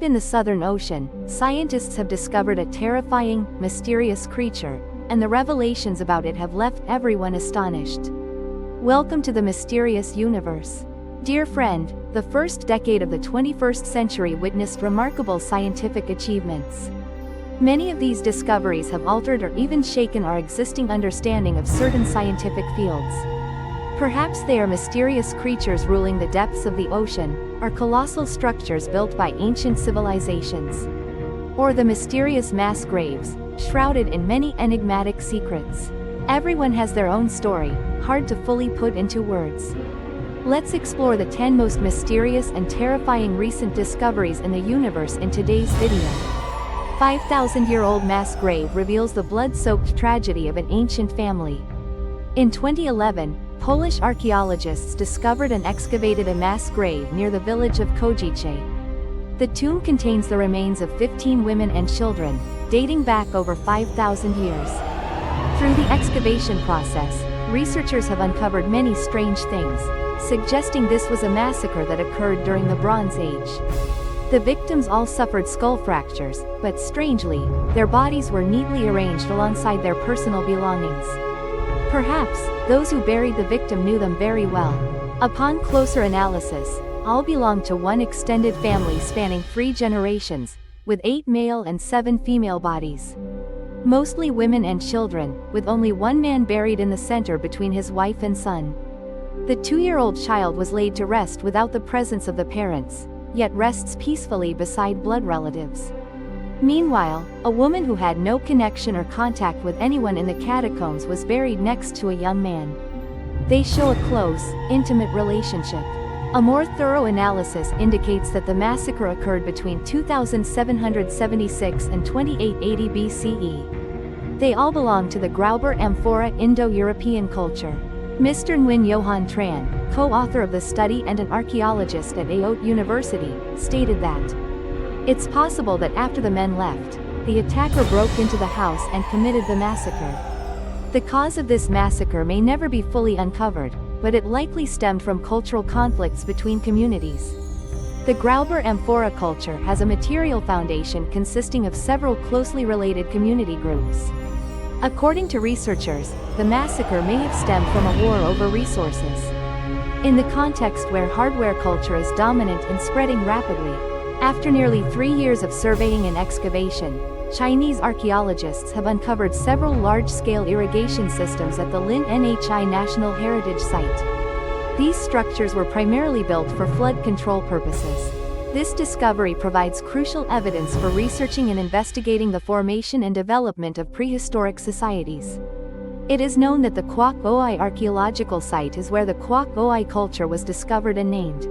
in the Southern Ocean, scientists have discovered a terrifying, mysterious creature, and the revelations about it have left everyone astonished. Welcome to the mysterious universe. Dear friend, the first decade of the 21st century witnessed remarkable scientific achievements. Many of these discoveries have altered or even shaken our existing understanding of certain scientific fields. Perhaps they are mysterious creatures ruling the depths of the ocean, or colossal structures built by ancient civilizations. Or the mysterious mass graves, shrouded in many enigmatic secrets. Everyone has their own story, hard to fully put into words. Let's explore the 10 most mysterious and terrifying recent discoveries in the universe in today's video. 5,000-year-old mass grave reveals the blood-soaked tragedy of an ancient family. In 2011, Polish archaeologists discovered and excavated a mass grave near the village of Kozice. The tomb contains the remains of 15 women and children, dating back over 5,000 years. Through the excavation process, researchers have uncovered many strange things, suggesting this was a massacre that occurred during the Bronze Age. The victims all suffered skull fractures, but strangely, their bodies were neatly arranged alongside their personal belongings. Perhaps, those who buried the victim knew them very well. Upon closer analysis, all belonged to one extended family spanning 3 generations, with 8 male and 7 female bodies. Mostly women and children, with only one man buried in the center between his wife and son. The 2-year-old child was laid to rest without the presence of the parents, yet rests peacefully beside blood relatives. Meanwhile, a woman who had no connection or contact with anyone in the catacombs was buried next to a young man. They show a close, intimate relationship. A more thorough analysis indicates that the massacre occurred between 2776 and 2880 BCE. They all belong to the Grauber Amphora Indo-European culture. Mr. Nguyen Johan Tran, co-author of the study and an archaeologist at Aote University, stated that it's possible that after the men left, the attacker broke into the house and committed the massacre. The cause of this massacre may never be fully uncovered, but it likely stemmed from cultural conflicts between communities. The Grauber Amphora culture has a material foundation consisting of several closely related community groups. According to researchers, the massacre may have stemmed from a war over resources. In the context where hardware culture is dominant and spreading rapidly, after nearly 3 years of surveying and excavation, Chinese archaeologists have uncovered several large-scale irrigation systems at the Lin Nhi National Heritage Site. These structures were primarily built for flood control purposes. This discovery provides crucial evidence for researching and investigating the formation and development of prehistoric societies. It is known that the Quoc Oi archaeological site is where the Quoc Oi culture was discovered and named.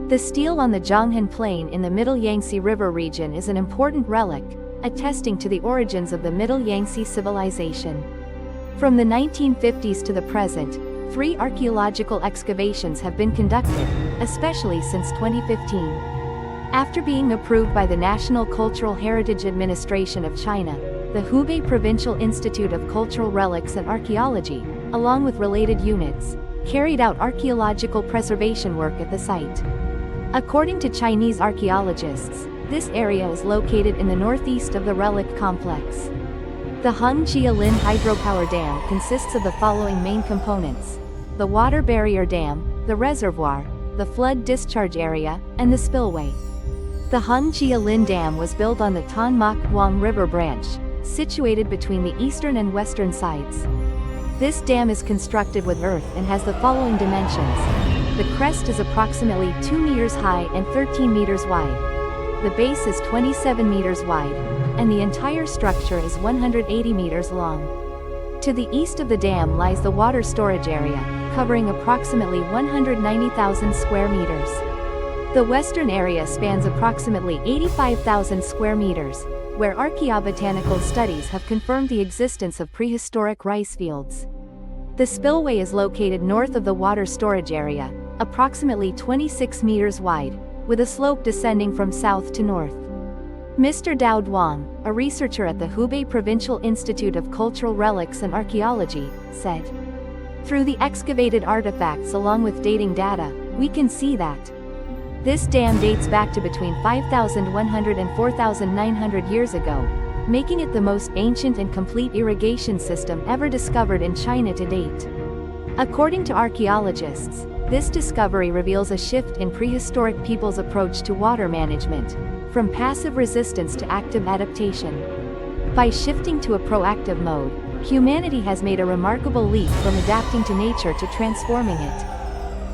The stele on the Zhonghan Plain in the Middle Yangtze River region is an important relic, attesting to the origins of the Middle Yangtze civilization. From the 1950s to the present, 3 archaeological excavations have been conducted, especially since 2015. After being approved by the National Cultural Heritage Administration of China, the Hubei Provincial Institute of Cultural Relics and Archaeology, along with related units, carried out archaeological preservation work at the site. According to Chinese archaeologists, this area is located in the northeast of the relic complex. The Hengjia-Lin hydropower dam consists of the following main components: the water barrier dam, the reservoir, the flood discharge area, and the spillway. The Hengjia-Lin dam was built on the Tan Mak Huang River branch, situated between the eastern and western sides. This dam is constructed with earth and has the following dimensions. The crest is approximately 2 meters high and 13 meters wide. The base is 27 meters wide, and the entire structure is 180 meters long. To the east of the dam lies the water storage area, covering approximately 190,000 square meters. The western area spans approximately 85,000 square meters, where archaeobotanical studies have confirmed the existence of prehistoric rice fields. The spillway is located north of the water storage area, approximately 26 meters wide, with a slope descending from south to north. Mr. Dao Duang, a researcher at the Hubei Provincial Institute of Cultural Relics and Archaeology, said, "Through the excavated artifacts along with dating data, we can see that This dam dates back to between 5,100 and 4,900 years ago, making it the most ancient and complete irrigation system ever discovered in China to date. According to archaeologists, this discovery reveals a shift in prehistoric people's approach to water management, from passive resistance to active adaptation. By shifting to a proactive mode, humanity has made a remarkable leap from adapting to nature to transforming it.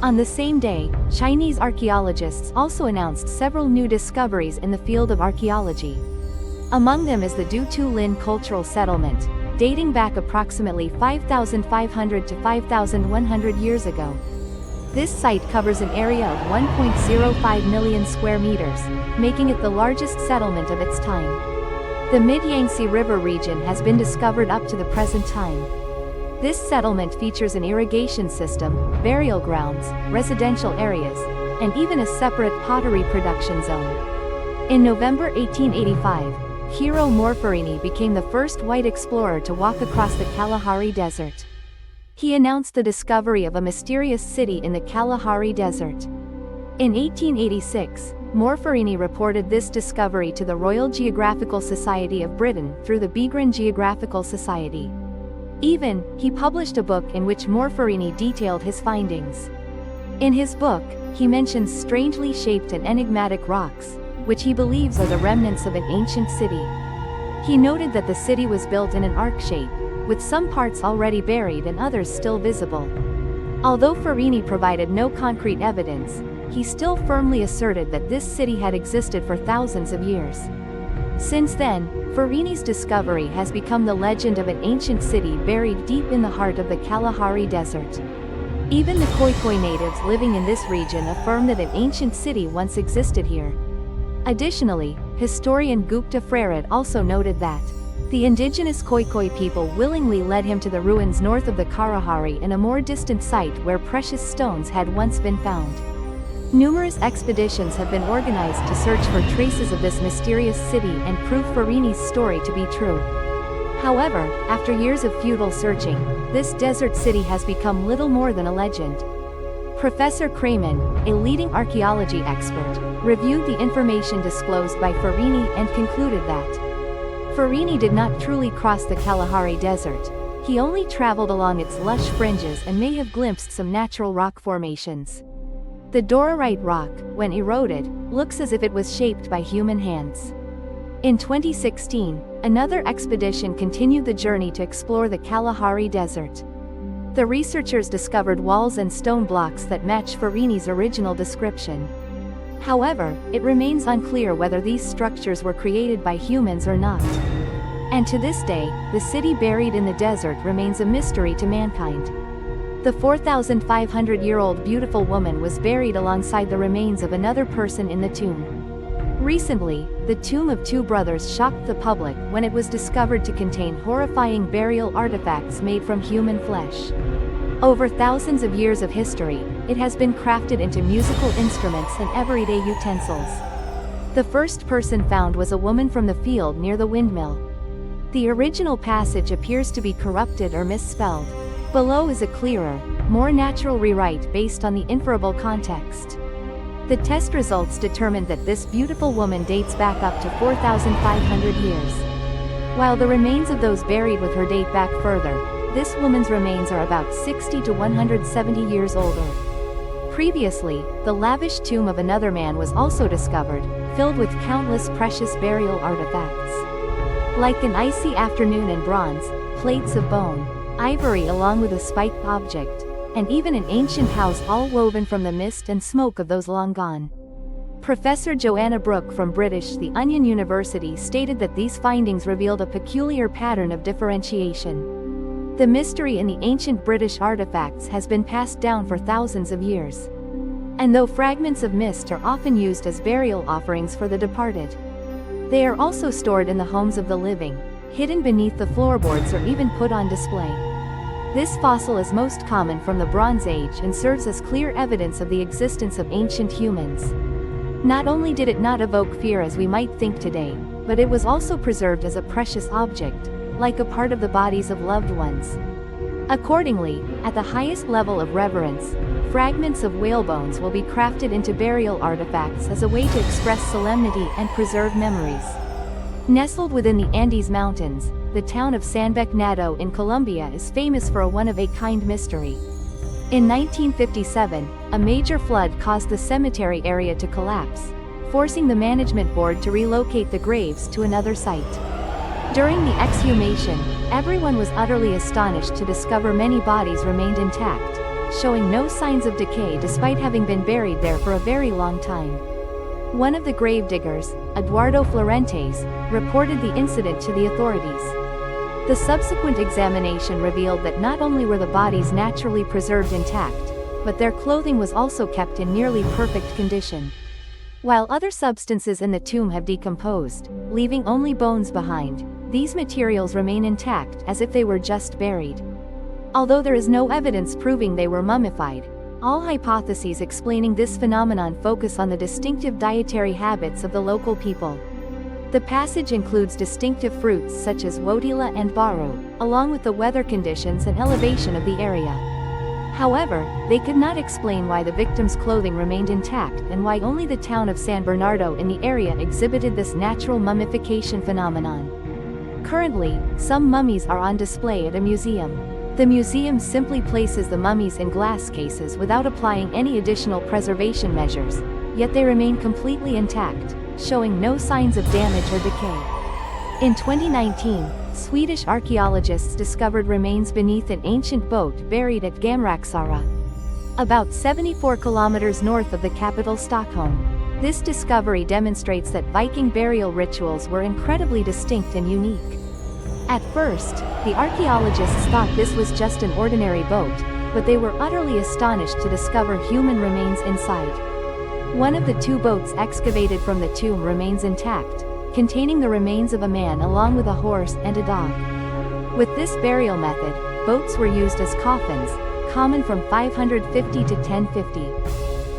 On the same day, Chinese archaeologists also announced several new discoveries in the field of archaeology. Among them is the Dutu Lin cultural settlement, dating back approximately 5,500 to 5,100 years ago. This site covers an area of 1.05 million square meters, making it the largest settlement of its time. The Mid-Yangtze River region has been discovered up to the present time. This settlement features an irrigation system, burial grounds, residential areas, and even a separate pottery production zone. In November 1885, Hiro Morfarini became the first white explorer to walk across the Kalahari Desert. He announced the discovery of a mysterious city in the Kalahari Desert. In 1886, Morfarini reported this discovery to the Royal Geographical Society of Britain through the Beagram Geographical Society. He published a book in which Morfarini detailed his findings. In his book, he mentions strangely shaped and enigmatic rocks, which he believes are the remnants of an ancient city. He noted that the city was built in an arc shape, with some parts already buried and others still visible. Although Farini provided no concrete evidence, he still firmly asserted that this city had existed for thousands of years. Since then, Farini's discovery has become the legend of an ancient city buried deep in the heart of the Kalahari Desert. Even the Khoikhoi natives living in this region affirm that an ancient city once existed here. Additionally, historian Gupta Frered also noted that the indigenous Khoikhoi people willingly led him to the ruins north of the Kalahari in a more distant site where precious stones had once been found. Numerous expeditions have been organized to search for traces of this mysterious city and prove Farini's story to be true. However, after years of futile searching, this desert city has become little more than a legend. Professor Kramen, a leading archaeology expert, reviewed the information disclosed by Farini and concluded that Farini did not truly cross the Kalahari Desert. He only traveled along its lush fringes and may have glimpsed some natural rock formations. The Dorarite rock, when eroded, looks as if it was shaped by human hands. In 2016, another expedition continued the journey to explore the Kalahari Desert. The researchers discovered walls and stone blocks that match Farini's original description. However, it remains unclear whether these structures were created by humans or not. And to this day, the city buried in the desert remains a mystery to mankind. The 4,500-year-old beautiful woman was buried alongside the remains of another person in the tomb. Recently, the tomb of two brothers shocked the public when it was discovered to contain horrifying burial artifacts made from human flesh. Over thousands of years of history, it has been crafted into musical instruments and everyday utensils. The first person found was a woman from the field near the windmill. The original passage appears to be corrupted or misspelled. Below is a clearer, more natural rewrite based on the inferable context. The test results determined that this beautiful woman dates back up to 4,500 years. While the remains of those buried with her date back further, this woman's remains are about 60 to 170 years older. Previously, the lavish tomb of another man was also discovered, filled with countless precious burial artifacts. Like an icy afternoon in bronze, plates of bone, ivory along with a spiked object, and even an ancient house all woven from the mist and smoke of those long gone. Professor Joanna Brooke from The Onion University stated that these findings revealed a peculiar pattern of differentiation. The mystery in the ancient British artifacts has been passed down for thousands of years. And though fragments of mist are often used as burial offerings for the departed, they are also stored in the homes of the living, hidden beneath the floorboards or even put on display. This fossil is most common from the Bronze Age and serves as clear evidence of the existence of ancient humans. Not only did it not evoke fear as we might think today, but it was also preserved as a precious object, like a part of the bodies of loved ones. Accordingly, at the highest level of reverence, fragments of whale bones will be crafted into burial artifacts as a way to express solemnity and preserve memories. Nestled within the Andes Mountains, the town of San Bernardo in Colombia is famous for a one-of-a-kind mystery. In 1957, a major flood caused the cemetery area to collapse, forcing the management board to relocate the graves to another site. During the exhumation, everyone was utterly astonished to discover many bodies remained intact, showing no signs of decay despite having been buried there for a very long time. One of the gravediggers, Eduardo Florentes, reported the incident to the authorities. The subsequent examination revealed that not only were the bodies naturally preserved intact, but their clothing was also kept in nearly perfect condition. While other substances in the tomb have decomposed, leaving only bones behind, these materials remain intact as if they were just buried. Although there is no evidence proving they were mummified, all hypotheses explaining this phenomenon focus on the distinctive dietary habits of the local people. The passage includes distinctive fruits such as wotila and baru, along with the weather conditions and elevation of the area. However, they could not explain why the victims' clothing remained intact and why only the town of San Bernardo in the area exhibited this natural mummification phenomenon. Currently, some mummies are on display at a museum. The museum simply places the mummies in glass cases without applying any additional preservation measures, yet they remain completely intact, showing no signs of damage or decay. In 2019, Swedish archaeologists discovered remains beneath an ancient boat buried at Gamraxara, about 74 kilometers north of the capital Stockholm. This discovery demonstrates that Viking burial rituals were incredibly distinct and unique. At first, the archaeologists thought this was just an ordinary boat, but they were utterly astonished to discover human remains inside. One of the two boats excavated from the tomb remains intact, containing the remains of a man along with a horse and a dog. With this burial method, boats were used as coffins, common from 550 to 1050.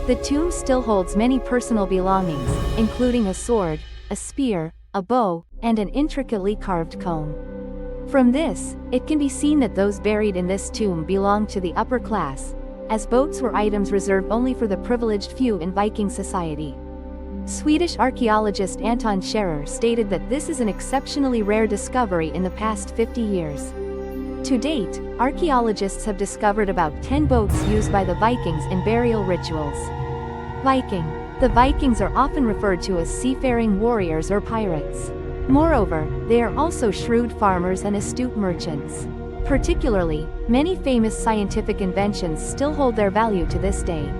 The tomb still holds many personal belongings, including a sword, a spear, a bow, and an intricately carved comb. From this, it can be seen that those buried in this tomb belonged to the upper class, as boats were items reserved only for the privileged few in Viking society. Swedish archaeologist Anton Scherer stated that this is an exceptionally rare discovery in the past 50 years. To date, archaeologists have discovered about 10 boats used by the Vikings in burial rituals. Viking. The Vikings are often referred to as seafaring warriors or pirates. Moreover, they are also shrewd farmers and astute merchants. Particularly, many famous scientific inventions still hold their value to this day.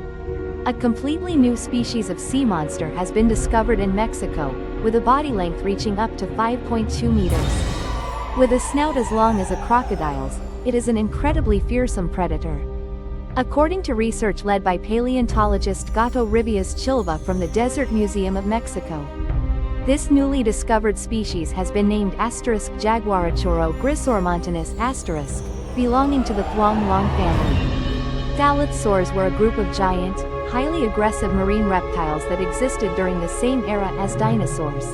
A completely new species of sea monster has been discovered in Mexico, with a body length reaching up to 5.2 meters. With a snout as long as a crocodile's, it is an incredibly fearsome predator. According to research led by paleontologist Gato Ribias Chilva from the Desert Museum of Mexico, this newly discovered species has been named *Jaguarachoro grisormontanus *, belonging to the Thuong-Long family. Thalassaurs were a group of giant, highly aggressive marine reptiles that existed during the same era as dinosaurs.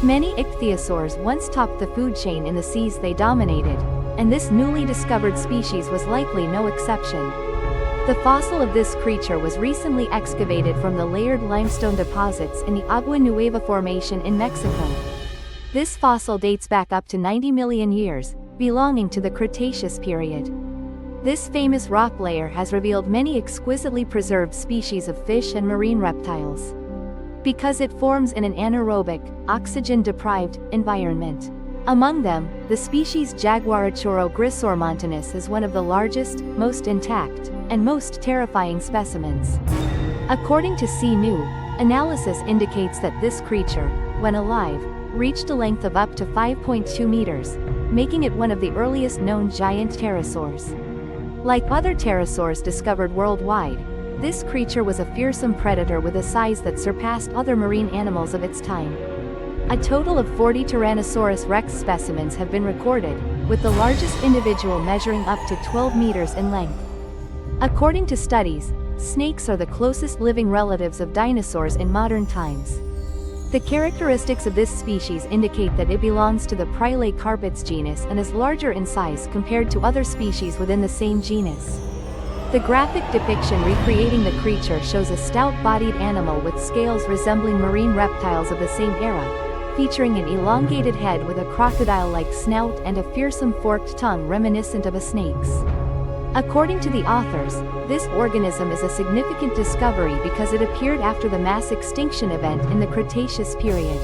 Many ichthyosaurs once topped the food chain in the seas they dominated, and this newly discovered species was likely no exception. The fossil of this creature was recently excavated from the layered limestone deposits in the Agua Nueva Formation in Mexico. This fossil dates back up to 90 million years, belonging to the Cretaceous period. This famous rock layer has revealed many exquisitely preserved species of fish and marine reptiles. Because it forms in an anaerobic, oxygen-deprived, environment. Among them, the species Jaguarachoro grisormontanus is one of the largest, most intact, and most terrifying specimens. According to CNU, analysis indicates that this creature, when alive, reached a length of up to 5.2 meters, making it one of the earliest known giant pterosaurs. Like other pterosaurs discovered worldwide, this creature was a fearsome predator with a size that surpassed other marine animals of its time. A total of 40 Tyrannosaurus rex specimens have been recorded, with the largest individual measuring up to 12 meters in length. According to studies, snakes are the closest living relatives of dinosaurs in modern times. The characteristics of this species indicate that it belongs to the Prilacarpets genus and is larger in size compared to other species within the same genus. The graphic depiction recreating the creature shows a stout-bodied animal with scales resembling marine reptiles of the same era, featuring an elongated head with a crocodile-like snout and a fearsome forked tongue reminiscent of a snake's. According to the authors, this organism is a significant discovery because it appeared after the mass extinction event in the Cretaceous period.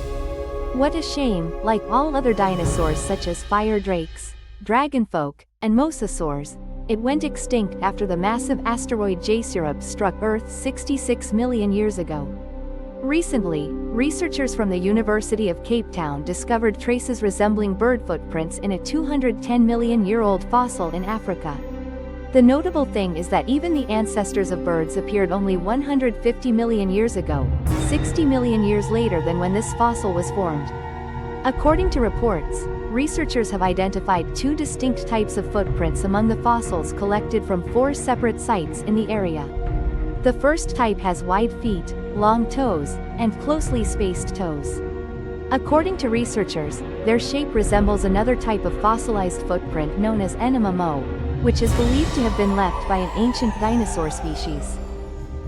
What a shame, like all other dinosaurs such as fire drakes, dragonfolk, and mosasaurs, it went extinct after the massive asteroid Jezero struck Earth 66 million years ago. Recently, researchers from the University of Cape Town discovered traces resembling bird footprints in a 210-million-year-old fossil in Africa. The notable thing is that even the ancestors of birds appeared only 150 million years ago, 60 million years later than when this fossil was formed. According to reports, researchers have identified two distinct types of footprints among the fossils collected from 4 separate sites in the area. The first type has wide feet, long toes, and closely spaced toes. According to researchers, their shape resembles another type of fossilized footprint known as enema mo, which is believed to have been left by an ancient dinosaur species.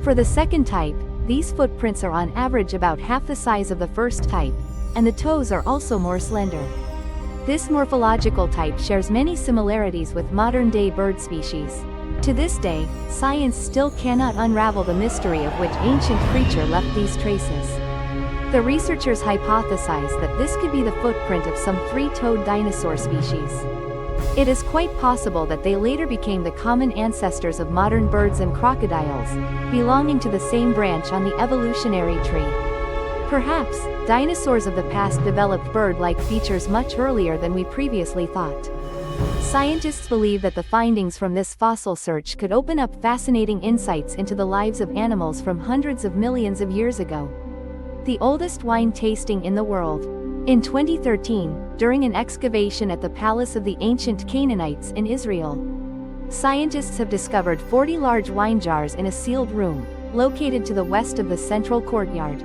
For the second type, these footprints are on average about half the size of the first type, and the toes are also more slender. This morphological type shares many similarities with modern-day bird species. To this day, science still cannot unravel the mystery of which ancient creature left these traces. The researchers hypothesize that this could be the footprint of some 3-toed dinosaur species. It is quite possible that they later became the common ancestors of modern birds and crocodiles, belonging to the same branch on the evolutionary tree. Perhaps, dinosaurs of the past developed bird-like features much earlier than we previously thought. Scientists believe that the findings from this fossil search could open up fascinating insights into the lives of animals from hundreds of millions of years ago. The oldest wine tasting in the world. In 2013, during an excavation at the Palace of the Ancient Canaanites in Israel, scientists have discovered 40 large wine jars in a sealed room, located to the west of the central courtyard.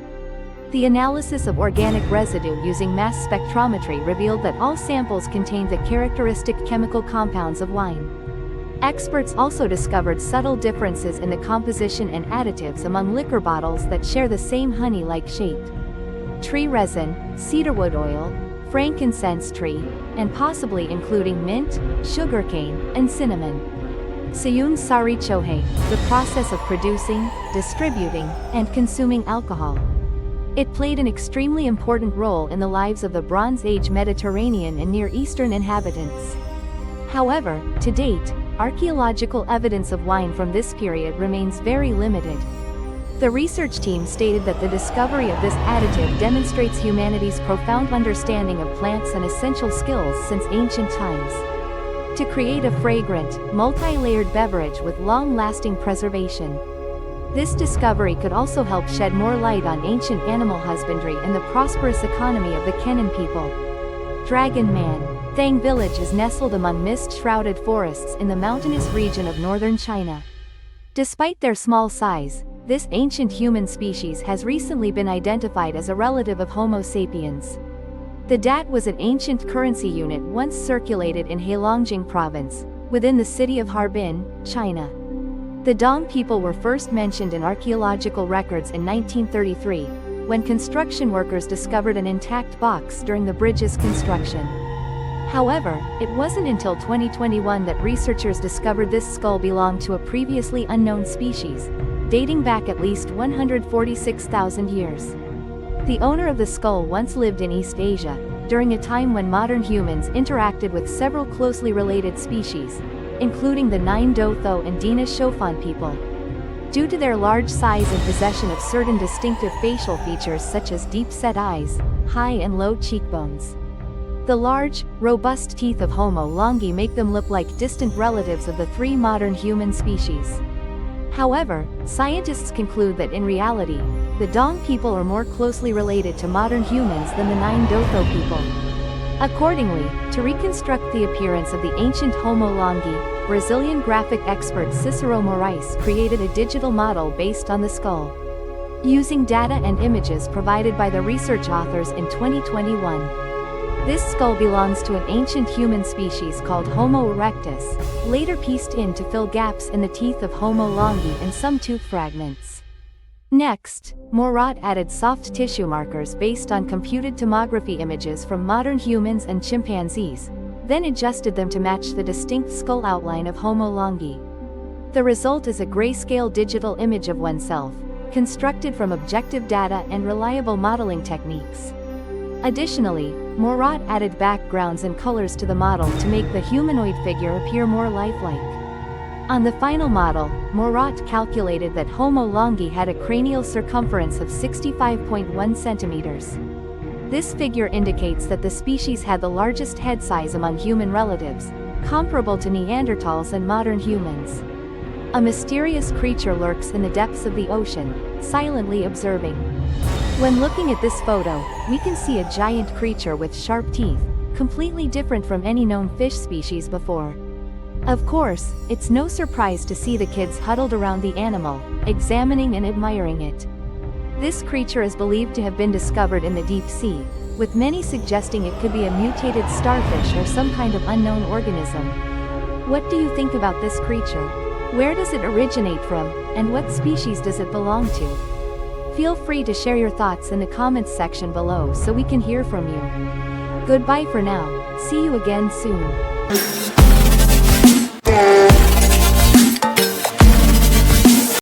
The analysis of organic residue using mass spectrometry revealed that all samples contained the characteristic chemical compounds of wine. Experts also discovered subtle differences in the composition and additives among liquor bottles that share the same honey-like shape. Tree resin, cedarwood oil, frankincense tree, and possibly including mint, sugarcane, and cinnamon. Sayun Sari Chohe, the process of producing, distributing, and consuming alcohol. It played an extremely important role in the lives of the Bronze Age Mediterranean and Near Eastern inhabitants. However, to date, archaeological evidence of wine from this period remains very limited. The research team stated that the discovery of this additive demonstrates humanity's profound understanding of plants and essential skills since ancient times. To create a fragrant, multi-layered beverage with long-lasting preservation. This discovery could also help shed more light on ancient animal husbandry and the prosperous economy of the Kenan people. Dragon Man. Thang village is nestled among mist-shrouded forests in the mountainous region of northern China. Despite their small size, this ancient human species has recently been identified as a relative of Homo sapiens. The dat was an ancient currency unit once circulated in Heilongjiang province, within the city of Harbin, China. The Dong people were first mentioned in archaeological records in 1933, when construction workers discovered an intact box during the bridge's construction. However, it wasn't until 2021 that researchers discovered this skull belonged to a previously unknown species, dating back at least 146,000 years. The owner of the skull once lived in East Asia, during a time when modern humans interacted with several closely related species, including the Nine Dotho and Dina Shofan people. Due to their large size and possession of certain distinctive facial features such as deep-set eyes, high and low cheekbones. The large, robust teeth of Homo longi make them look like distant relatives of the 3 modern human species. However, scientists conclude that in reality, the Dong people are more closely related to modern humans than the Nine Dotho people. Accordingly, to reconstruct the appearance of the ancient Homo longi, Brazilian graphic expert Cicero Moraes created a digital model based on the skull. Using data and images provided by the research authors in 2021. This skull belongs to an ancient human species called Homo erectus, later pieced in to fill gaps in the teeth of Homo longi and some tooth fragments. Next, Morat added soft tissue markers based on computed tomography images from modern humans and chimpanzees, then adjusted them to match the distinct skull outline of Homo longi. The result is a grayscale digital image of oneself, constructed from objective data and reliable modeling techniques. Additionally, Morat added backgrounds and colors to the model to make the humanoid figure appear more lifelike. On the final model, Morat calculated that Homo longi had a cranial circumference of 65.1 centimeters. This figure indicates that the species had the largest head size among human relatives, comparable to Neanderthals and modern humans. A mysterious creature lurks in the depths of the ocean, silently observing. When looking at this photo, we can see a giant creature with sharp teeth, completely different from any known fish species before. Of course, it's no surprise to see the kids huddled around the animal, examining and admiring it. This creature is believed to have been discovered in the deep sea, with many suggesting it could be a mutated starfish or some kind of unknown organism. What do you think about this creature? Where does it originate from, and what species does it belong to? Feel free to share your thoughts in the comments section below so we can hear from you. Goodbye for now, see you again soon.